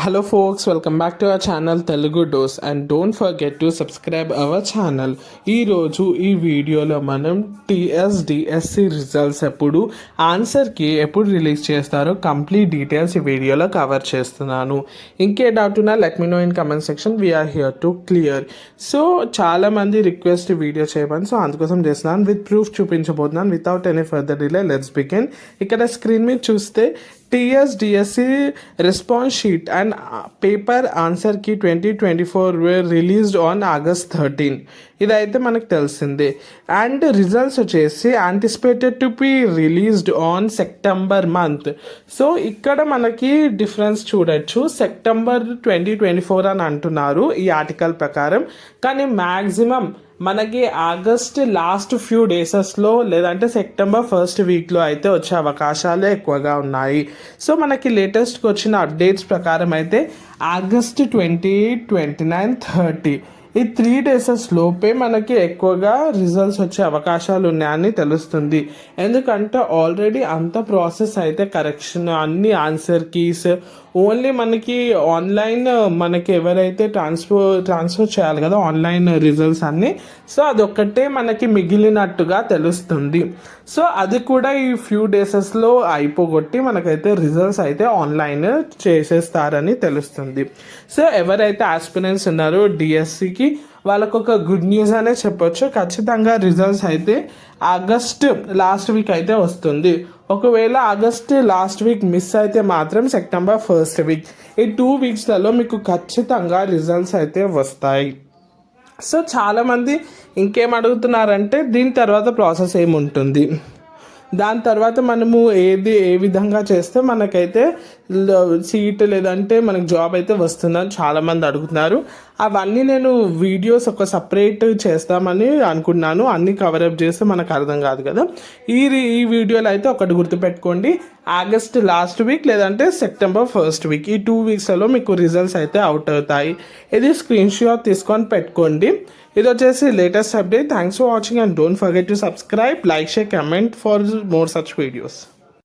Hello folks, welcome back to our channel Telugu Dose and don't forget to subscribe our channel. ఈ రోజు ఈ వీడియోలో మనం TSDSC results ఆన్సర్కి ఎప్పుడు రిలీజ్ చేస్తారో కంప్లీట్ డీటెయిల్స్ ఈ వీడియోలో కవర్ చేస్తున్నాను. ఇంకే డౌట్ ఉన్నా let me know in comment section, we're here to clear. So చాలామంది రిక్వెస్ట్ వీడియో చేయమని, సో అందుకోసం చేస్తున్నాను. విత్ ప్రూఫ్ చూపించబోతున్నాను. Without any further delay let's begin. ఇక్కడ స్క్రీన్ మీద చూస్తే TSDSC response sheet and paper answer key 2024 were released on August 13. ఇదైతే మనకు తెలిసిందే. అండ్ రిజల్ట్స్ వచ్చేసి anticipated to be released on September month. So ఇక్కడ మనకి డిఫరెన్స్ చూడొచ్చు. సెప్టెంబర్ 2024 అని అంటున్నారు ఈ ఆర్టికల్ ప్రకారం, కానీ మ్యాక్సిమం మనకి ఆగస్ట్ లాస్ట్ ఫ్యూ డేసెస్లో లేదంటే సెప్టెంబర్ ఫస్ట్ వీక్లో అయితే వచ్చే అవకాశాలే ఎక్కువగా ఉన్నాయి. సో మనకి లేటెస్ట్గా వచ్చిన అప్డేట్స్ ప్రకారం అయితే ఆగస్ట్ 28, 29, 30 ఈ 3 డేసెస్ లోపే మనకి ఎక్కువగా రిజల్ట్స్ వచ్చే అవకాశాలు ఉన్నాయని తెలుస్తుంది. ఎందుకంటే ఆల్రెడీ అంత ప్రాసెస్ అయితే కరెక్షన్ అన్ని ఆన్సర్ కీస్ ఓన్లీ మనకి ఆన్లైన్ మనకి ఎవరైతే ట్రాన్స్ఫర్ చేయాలి కదా ఆన్లైన్ రిజల్ట్స్ అన్నీ, సో అదొక్కటే మనకి మిగిలినట్టుగా తెలుస్తుంది. సో అది కూడా ఈ ఫ్యూ డేసెస్లో అయిపోగొట్టి మనకైతే రిజల్ట్స్ అయితే ఆన్లైన్ చేసేస్తారని తెలుస్తుంది. సో ఎవరైతే ఆస్పిరెంట్స్ ఉన్నారో డిఎస్సికి వాళ్ళకు ఒక గుడ్ న్యూస్ అనే చెప్పొచ్చు. ఖచ్చితంగా రిజల్ట్స్ అయితే ఆగస్ట్ లాస్ట్ వీక్ అయితే వస్తుంది. ఒకవేళ ఆగస్ట్ లాస్ట్ వీక్ మిస్ అయితే మాత్రం సెప్టెంబర్ ఫస్ట్ వీక్, ఈ 2 వీక్స్లలో మీకు ఖచ్చితంగా రిజల్ట్స్ అయితే వస్తాయి. సో చాలామంది ఇంకేం అడుగుతున్నారంటే దీని తర్వాత ప్రాసెస్ ఏముంటుంది, దాని తర్వాత మనము ఏ విధంగా చేస్తే మనకైతే సీట్ లేదంటే మనకు జాబ్ అయితే వస్తుందని చాలామంది అడుగుతున్నారు. అవన్నీ నేను వీడియోస్ ఒక సపరేట్ చేస్తామని అనుకున్నాను. అన్నీ కవరప్ చేస్తే మనకు అర్థం కాదు కదా. ఈ వీడియోలో అయితే ఒకటి గుర్తుపెట్టుకోండి, ఆగస్ట్ లాస్ట్ వీక్ లేదంటే సెప్టెంబర్ ఫస్ట్ వీక్, ఈ 2 వీక్స్లో మీకు రిజల్ట్స్ అయితే అవుట్ అవుతాయి. ఇది స్క్రీన్ షాట్ తీసుకొని పెట్టుకోండి. ఇది వచ్చేసి latest update. Thanks for watching and don't forget to subscribe, like, share, comment for more such videos.